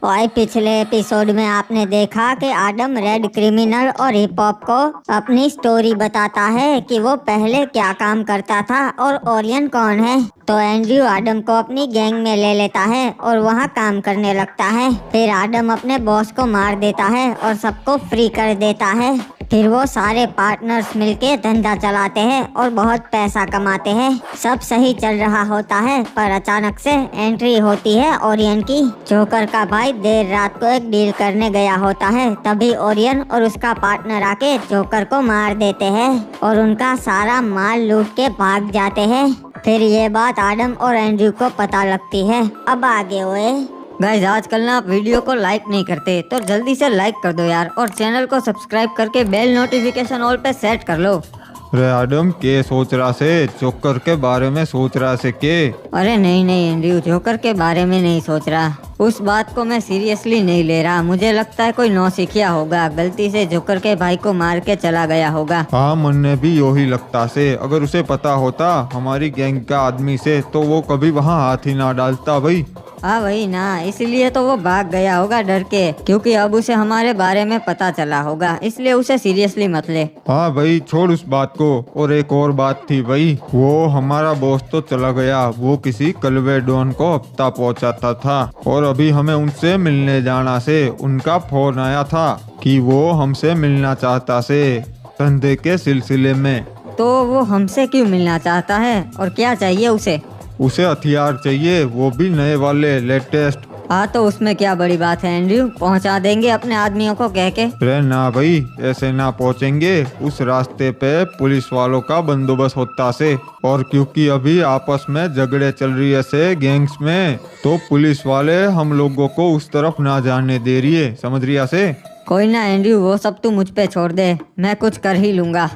और पिछले एपिसोड में आपने देखा कि आडम रेड क्रिमिनल और हिप हॉप को अपनी स्टोरी बताता है कि वो पहले क्या काम करता था और ओरियन कौन है। तो एंड्रयू आडम को अपनी गैंग में ले लेता है और वहाँ काम करने लगता है। फिर आडम अपने बॉस को मार देता है और सबको फ्री कर देता है। फिर वो सारे पार्टनर्स मिलके धंधा चलाते हैं और बहुत पैसा कमाते हैं। सब सही चल रहा होता है, पर अचानक से एंट्री होती है ओरियन की। जोकर का भाई देर रात को एक डील करने गया होता है, तभी ओरियन और उसका पार्टनर आके जोकर को मार देते हैं और उनका सारा माल लूट के भाग जाते हैं। फिर ये बात आडम और एंड्रयू को पता लगती है। अब आगे हुए गाइस, आजकल ना आप वीडियो को लाइक नहीं करते तो जल्दी से लाइक कर दो यार, और चैनल को सब्सक्राइब करके बेल नोटिफिकेशन ऑल पे सेट कर लो। अरे आडम के सोच रहा से जोकर के बारे में सोच रहा से के? अरे नहीं एंड्रयू, जोकर के बारे में नहीं सोच रहा। उस बात को मैं सीरियसली नहीं ले रहा। मुझे लगता है कोई नौसिखिया होगा, गलती से जोकर के भाई को मार के चला गया होगा। हाँ, मन भी यही लगता से। अगर उसे पता होता हमारी गैंग का आदमी से तो वो कभी वहाँ हाथ ही ना डालता भाई। हाँ वही ना, इसलिए तो वो भाग गया होगा डर के, क्योंकि अब उसे हमारे बारे में पता चला होगा, इसलिए उसे सीरियसली मत ले। हाँ भाई, छोड़ उस बात को। और एक और बात थी भाई, वो हमारा बॉस तो चला गया, वो किसी कल्वेडोन को हफ्ता पहुंचाता था और अभी हमें उनसे मिलने जाना से उनका फोन आया था कि वो हमसे मिलना चाहता से धंधे के सिलसिले में। तो वो हमसे क्यों मिलना चाहता है और क्या चाहिए उसे? उसे हथियार चाहिए, वो भी नए वाले, लेटेस्ट। हाँ तो उसमें क्या बड़ी बात है एंड्रयू, पहुंचा देंगे अपने आदमियों को कह के। अरे ना भाई, ऐसे ना पहुंचेंगे। उस रास्ते पे पुलिस वालों का बंदोबस्त होता से, और क्योंकि अभी आपस में झगड़े चल रही है से गैंग्स में, तो पुलिस वाले हम लोगों को उस तरफ ना जाने दे रही है, समझ रिया से? कोई ना एंड्रयू, वो सब तू मुझ पे छोड़ दे, मैं कुछ कर ही लूंगा।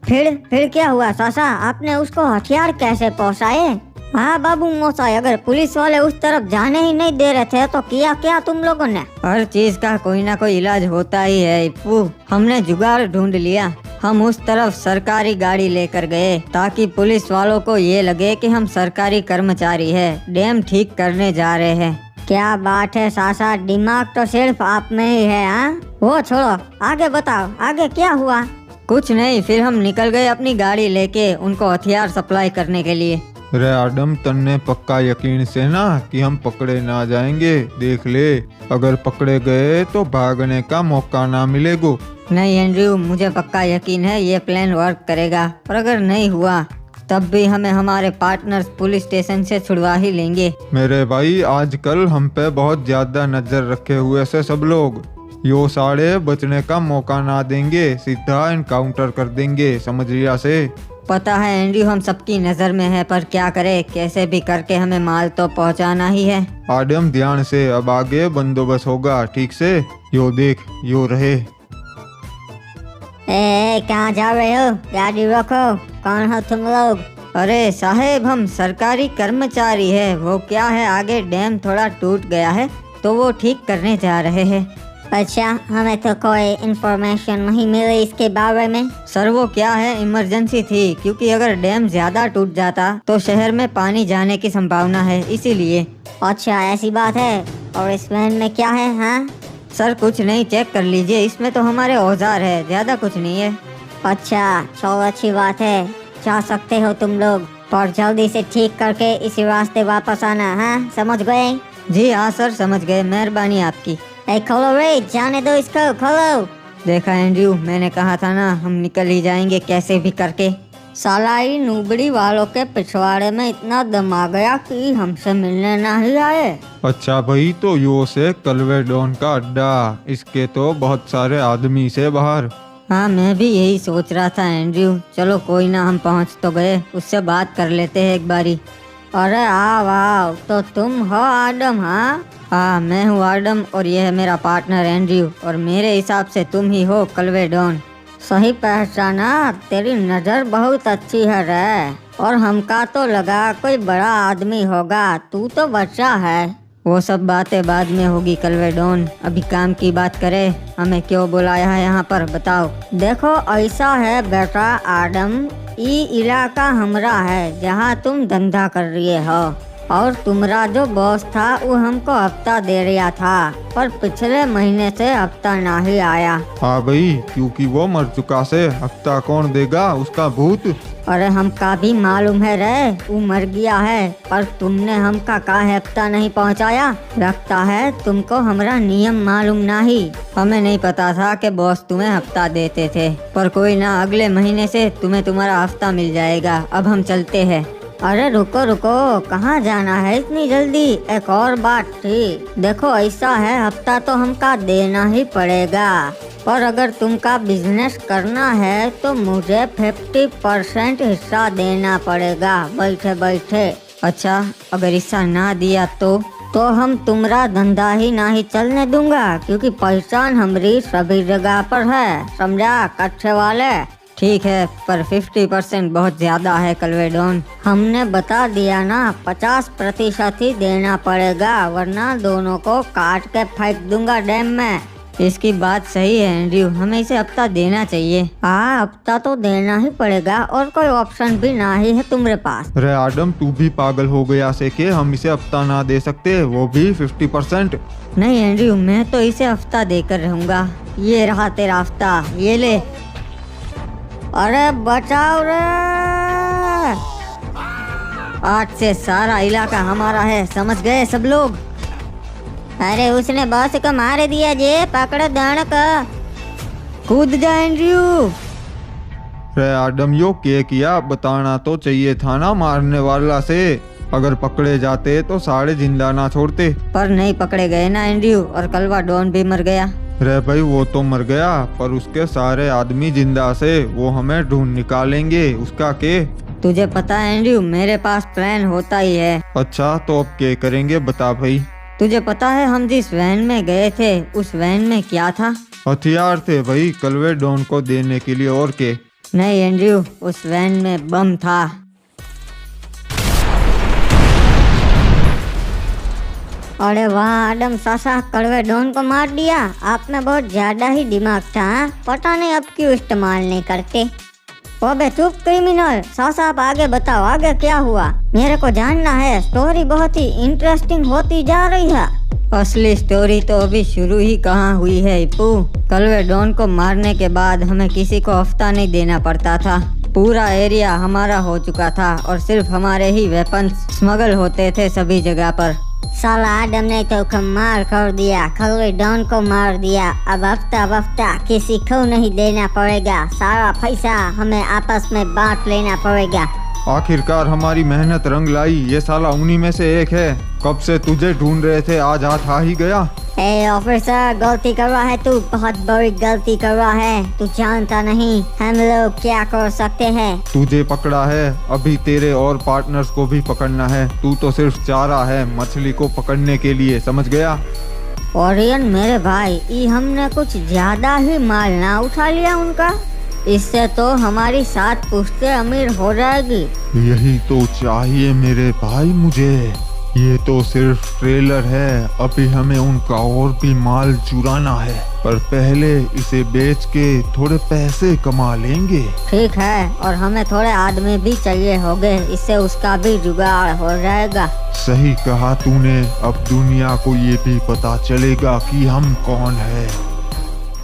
फिर क्या हुआ सासा, आपने उसको हथियार कैसे पहुँचाए? हाँ बाबू मोसाई, अगर पुलिस वाले उस तरफ जाने ही नहीं दे रहे थे तो किया क्या तुम लोगों ने? हर चीज का कोई ना कोई इलाज होता ही है इप्पू। हमने जुगाड़ ढूंढ लिया। हम उस तरफ सरकारी गाड़ी लेकर गए ताकि पुलिस वालों को ये लगे कि हम सरकारी कर्मचारी है, डैम ठीक करने जा रहे हैं। क्या बात है सासा, दिमाग तो सिर्फ आप में ही है। हाँ वो छोड़ो, आगे बताओ, आगे क्या हुआ? कुछ नहीं, फिर हम निकल गए अपनी गाड़ी लेके उनको हथियार सप्लाई करने के लिए। अरे आडम, तन्ने पक्का यकीन से ना कि हम पकड़े ना जाएंगे? देख ले, अगर पकड़े गए तो भागने का मौका ना मिलेगा। नहीं एंड्रयू, मुझे पक्का यकीन है ये प्लान वर्क करेगा, और अगर नहीं हुआ तब भी हमें हमारे पार्टनर्स पुलिस स्टेशन से छुड़वा ही लेंगे। मेरे भाई, आजकल हम पे बहुत ज्यादा नजर रखे हुए से सब लोग, यो सारे बचने का मौका ना देंगे, सीधा इनकाउंटर कर देंगे, समझ लिया से? पता है एंड्रयू, हम सबकी नजर में है, पर क्या करे, कैसे भी करके हमें माल तो पहुंचाना ही है। आडम ध्यान से, अब आगे बंदोबस्त होगा ठीक से। यो देख, यो रहे। कहाँ जा रहे हो? गाड़ी रखो। कौन हो तुम लोग? अरे साहेब, हम सरकारी कर्मचारी है। वो क्या है, आगे डैम थोड़ा टूट गया है तो वो ठीक करने जा रहे हैं। अच्छा, हमें तो कोई इन्फॉर्मेशन नहीं मिली इसके बारे में। सर वो क्या है, इमरजेंसी थी, क्योंकि अगर डैम ज्यादा टूट जाता तो शहर में पानी जाने की संभावना है, इसीलिए। अच्छा ऐसी बात है। और इस वैन में क्या है? हाँ सर कुछ नहीं, चेक कर लीजिए, इसमें तो हमारे औजार है, ज्यादा कुछ नहीं है। अच्छा चलो, अच्छी बात है, जा सकते हो तुम लोग, पर जल्दी से ठीक करके इसी रास्ते वापस आना। हाँ समझ गए? जी हाँ सर, समझ गए, मेहरबानी आपकी। खोलो रे, जाने दो इसको, खोलो। देखा एंड्रयू, मैंने कहा था ना, हम निकल ही जाएंगे कैसे भी करके। साला ही नुबड़ी वालों के पिछवाड़े में इतना दम आ गया कि हमसे मिलने ना ही आए। अच्छा भाई, तो यो से कल्वेडोन का अड्डा, इसके तो बहुत सारे आदमी से बाहर। हाँ मैं भी यही सोच रहा था एंड्रयू। चलो कोई ना, हम पहुँच तो गए, उससे बात कर लेते हैं एक बारी। अरे आओ, तो तुम हो आडम? हाँ मैं हूँ आडम, और ये है मेरा पार्टनर एंड्रयू, और मेरे हिसाब से तुम ही हो कल्वेडोन। सही पहचाना, तेरी नजर बहुत अच्छी है रे। और हमका तो लगा कोई बड़ा आदमी होगा, तू तो बच्चा है। वो सब बातें बाद में होगी कल्वेडोन, अभी काम की बात करें। हमें क्यों बुलाया है यहाँ पर, बताओ। देखो ऐसा है बेटा आडम, ये इलाका हमरा है जहाँ तुम धंधा कर रही हो, और तुम्हारा जो बॉस था वो हमको हफ्ता दे रहा था, पर पिछले महीने से हफ्ता नहीं आया। हाँ भाई, क्योंकि वो मर चुका से हफ्ता कौन देगा, उसका भूत। अरे हमका भी मालूम है रे, वो मर गया है, पर तुमने हमका काहे हफ्ता नहीं पहुंचाया। लगता है तुमको हमारा नियम मालूम नहीं। हमें नहीं पता था कि बॉस तुम्हें हफ्ता देते थे, पर कोई ना, अगले महीने से तुम्हें तुम्हारा हफ्ता मिल जाएगा। अब हम चलते हैं। अरे रुको रुको, कहाँ जाना है इतनी जल्दी? एक और बात थी। देखो ऐसा है, हफ्ता तो हमका देना ही पड़ेगा, पर अगर तुमका बिजनेस करना है तो मुझे 50% हिस्सा देना पड़ेगा बैठे बैठे। अच्छा, अगर हिस्सा ना दिया तो हम तुम्हारा धंधा ही नहीं चलने दूंगा, क्योंकि पहचान हमारी सभी जगह पर है, समझा कच्चे वाले। ठीक है, पर 50% बहुत ज्यादा है कलवेडोन। हमने बता दिया ना, 50% ही देना पड़ेगा, वरना दोनों को काट के फेंक दूंगा डैम में। इसकी बात सही है एंड्रयू, हमें इसे हफ्ता देना चाहिए। हाँ, हफ्ता तो देना ही पड़ेगा, और कोई ऑप्शन भी नहीं है तुम्हारे पास। अरे आडम, तू भी पागल हो गया से कि हम इसे हफ्ता ना दे सकते, वो भी 50%। नहीं एंड्रयू, मैं तो इसे हफ्ता देकर रहूंगा। ये रहा तेरा हफ्ता, ये ले। अरे बचाओ रे, आज से सारा इलाका हमारा है, समझ गए सब लोग। अरे उसने बॉस को मार दिया जे, पकड़ो दाण का। कूद जा एंड्रयू। अरे आडम, यो क्या किया, बताना तो चाहिए था ना मारने वाला से। अगर पकड़े जाते तो सारे जिंदा ना छोड़ते। पर नहीं पकड़े गए ना एंड्रयू, और कलवा डॉन भी मर गया। रे भाई, वो तो मर गया, पर उसके सारे आदमी जिंदा से, वो हमें ढूंढ निकालेंगे। उसका के? तुझे पता है एंड्रयू, मेरे पास प्लान होता ही है। अच्छा, तो अब क्या करेंगे, बता भाई। तुझे पता है हम जिस वैन में गए थे, उस वैन में क्या था? हथियार थे भाई, कलवे डॉन को देने के लिए, और के? नहीं एंड्रयू, उस वैन में बम था। अरे वाह आडम सासा, कड़वे डॉन को मार दिया। आप में बहुत ज्यादा ही दिमाग था, हाँ? पता नहीं अब क्यों इस्तेमाल नहीं करते। ओबे चुप क्रिमिनल, सासा आप आगे बताओ, आगे क्या हुआ? मेरे को जानना है, स्टोरी बहुत ही इंटरेस्टिंग होती जा रही है। असली स्टोरी तो अभी शुरू ही कहाँ हुई है इप्पू। कलवे डॉन को मारने के बाद हमें किसी को हफ्ता नहीं देना पड़ता था। पूरा एरिया हमारा हो चुका था, और सिर्फ हमारे ही वेपन्स स्मगल होते थे सभी जगह पर। साला आडम ने तो मार कर दिया, कलवे डॉन को मार दिया। अब हफ्ता किसी को नहीं देना पड़ेगा, सारा पैसा हमें आपस में बांट लेना पड़ेगा। आखिरकार हमारी मेहनत रंग लाई, ये साला उन्हीं में से एक है। कब से तुझे ढूंढ रहे थे, आज हाथ आ ही गया। ए ऑफिसर, गलती कर रहा है तू, बहुत बड़ी गलती कर रहा है। तू जानता नहीं हम लोग क्या कर सकते हैं। तुझे पकड़ा है, अभी तेरे और पार्टनर्स को भी पकड़ना है। तू तो सिर्फ चारा है मछली को पकड़ने के लिए, समझ गया? ओरियन मेरे भाई, ये हमने कुछ ज्यादा ही माल ना उठा लिया उनका? इससे तो हमारी 7 पुश्तें अमीर हो जाएगी। यही तो चाहिए मेरे भाई मुझे। ये तो सिर्फ ट्रेलर है, अभी हमें उनका और भी माल चुराना है, पर पहले इसे बेच के थोड़े पैसे कमा लेंगे। ठीक है, और हमें थोड़े आदमी भी चाहिए होंगे, इससे उसका भी जुगाड़ हो जाएगा। सही कहा तूने, अब दुनिया को ये भी पता चलेगा कि हम कौन है।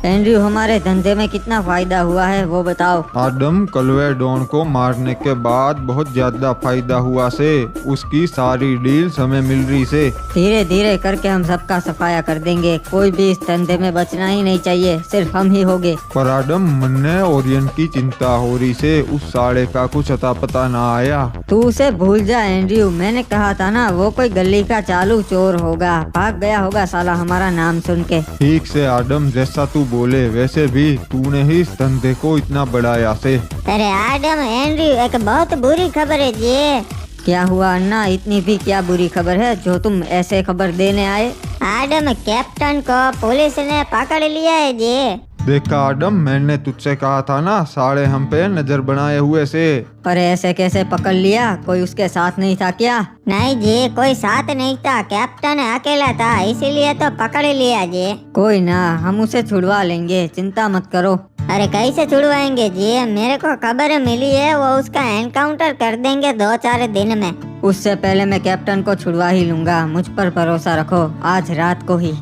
एंड्रयू, हमारे धंधे में कितना फायदा हुआ है वो बताओ। आडम, कलवे डॉन को मारने के बाद बहुत ज्यादा फायदा हुआ से, उसकी सारी डील्स हमें मिल रही से। धीरे धीरे करके हम सबका सफाया कर देंगे, कोई भी इस धंधे में बचना ही नहीं चाहिए, सिर्फ हम ही होंगे। पर आडम, मन्ने ओरियन की चिंता हो रही से, उस साले का कुछ अता पता ना आया। तू उसे भूल जा एंड्रयू, मैंने कहा था ना, वो कोई गली का चालू चोर होगा, भाग गया होगा साला हमारा नाम सुन के। ठीक से आडम, जैसा तू बोले, वैसे भी तूने ही इस धंधे को इतना बढ़ाया से। अरे आडम, एंड्रयू, एक बहुत बुरी खबर है जी। क्या हुआ अन्ना, इतनी भी क्या बुरी खबर है जो तुम ऐसे खबर देने आए? आडम, कैप्टन को पुलिस ने पकड़ लिया है जी। देखा आडम, मैंने तुझसे कहा था ना, साले हम पे नजर बनाए हुए से। पर ऐसे कैसे पकड़ लिया, कोई उसके साथ नहीं था क्या? नहीं जी, कोई साथ नहीं था, कैप्टन अकेला था, इसीलिए तो पकड़ लिया जी। कोई ना, हम उसे छुड़वा लेंगे, चिंता मत करो। अरे कैसे छुड़वाएंगे जी, मेरे को खबर मिली है वो उसका एनकाउंटर कर देंगे 2-4 दिन में। उससे पहले मैं कैप्टन को छुड़वा ही लूंगा, मुझ पर भरोसा रखो, आज रात को ही।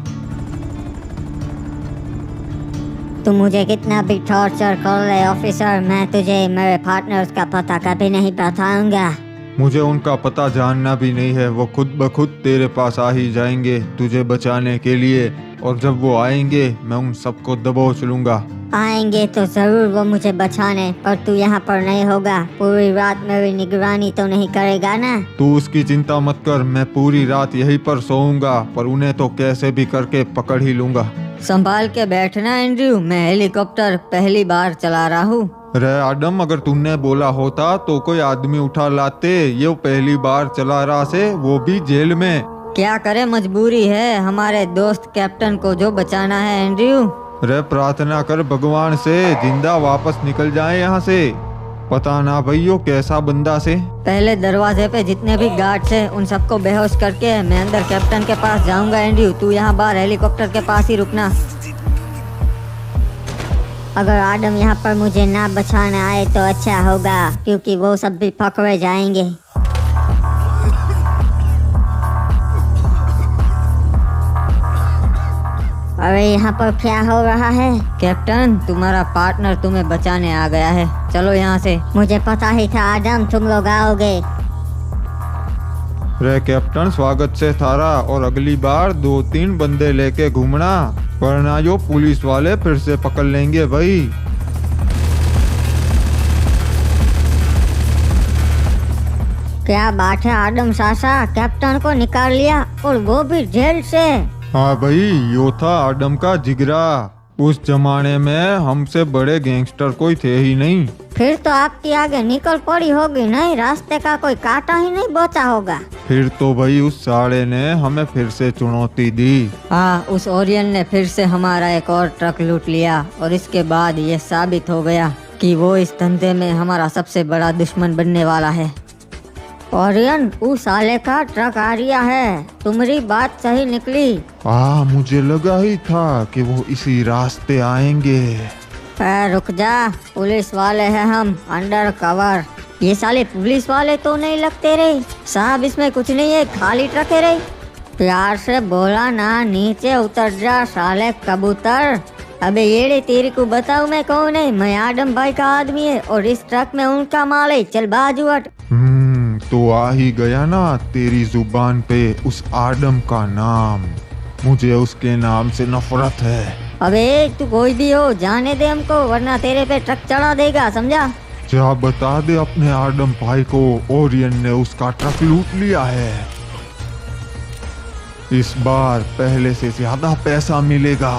तुम मुझे कितना भी टॉर्चर कर ले ऑफिसर, मैं तुझे मेरे पार्टनर्स का पता कभी नहीं बताऊंगा। मुझे उनका पता जानना भी नहीं है, वो खुद ब खुद तेरे पास आ ही जाएंगे तुझे बचाने के लिए, और जब वो आएंगे मैं उन सबको दबोच लूंगा। आएंगे तो जरूर वो मुझे बचाने, पर तू यहाँ पर नहीं होगा। पूरी रात मेरी निगरानी तो नहीं करेगा ना? तू उसकी चिंता मत कर, मैं पूरी रात यहीं पर सोऊंगा, पर उन्हें तो कैसे भी करके पकड़ ही लूंगा। संभाल के बैठना एंड्रयू, मैं हेलीकॉप्टर पहली बार चला रहा हूँ। रे आदम, अगर तुमने बोला होता तो कोई आदमी उठा लाते, ये पहली बार चला रहा से, वो भी जेल में। क्या करे, मजबूरी है, हमारे दोस्त कैप्टन को जो बचाना है एंड्रयू। रे प्रार्थना कर भगवान से जिंदा वापस निकल जाए यहाँ से। पता ना भैया कैसा बंदा से। पहले दरवाजे पे जितने भी गार्ड्स हैं उन सबको बेहोश करके मैं अंदर कैप्टन के पास जाऊंगा। एंड्रयू तू यहाँ बाहर हेलीकॉप्टर के पास ही रुकना। अगर आदम यहाँ पर मुझे ना बचाने आए तो अच्छा होगा, क्योंकि वो सब भी पकड़े जाएंगे। अरे यहाँ पर क्या हो रहा है? कैप्टन तुम्हारा पार्टनर तुम्हें बचाने आ गया है, चलो यहाँ से। मुझे पता ही था आदम तुम लोग आओगे। रे कैप्टन, स्वागत से थारा, और अगली बार 2-3 बंदे लेके घूमना, वरना जो पुलिस वाले फिर से पकड़ लेंगे भाई। क्या बात है आदम सासा, कैप्टन को निकाल लिया और वो भी जेल से। हाँ भाई, यो था आदम का जिगरा। उस जमाने में हमसे बड़े गैंगस्टर कोई थे ही नहीं। फिर तो आपकी आगे निकल पड़ी होगी, नहीं रास्ते का कोई कांटा ही नहीं बचा होगा। फिर तो भाई उस साले ने हमें फिर से चुनौती दी। हाँ, उस ओरियन ने फिर से हमारा एक और ट्रक लूट लिया, और इसके बाद ये साबित हो गया कि वो इस धंधे में हमारा सबसे बड़ा दुश्मन बनने वाला है। ओरियन, उस साले का ट्रक आ रहा है, तुम्हारी बात सही निकली। मुझे लगा ही था कि वो इसी रास्ते आएंगे। रुक जा, पुलिस वाले हैं हम, अंडर कवर। ये साले पुलिस वाले तो नहीं लगते रे साहब, इसमें कुछ नहीं है, खाली ट्रक है रे। प्यार से बोला ना, नीचे उतर जा साले कबूतर। अबे ये तेरे को बताऊं मैं कौन है? मैं आदम भाई का आदमी है, और इस ट्रक में उनका माल है। चल बाजू हट। तो आ ही गया ना तेरी जुबान पे उस आदम का नाम। मुझे उसके नाम से नफरत है। अबे तू कोई भी हो, जाने दे हमको, वरना तेरे पे ट्रक चढ़ा देगा, समझा? जा बता दे अपने आदम भाई को ओरियन ने उसका ट्रक लूट लिया है। इस बार पहले से ज्यादा पैसा मिलेगा।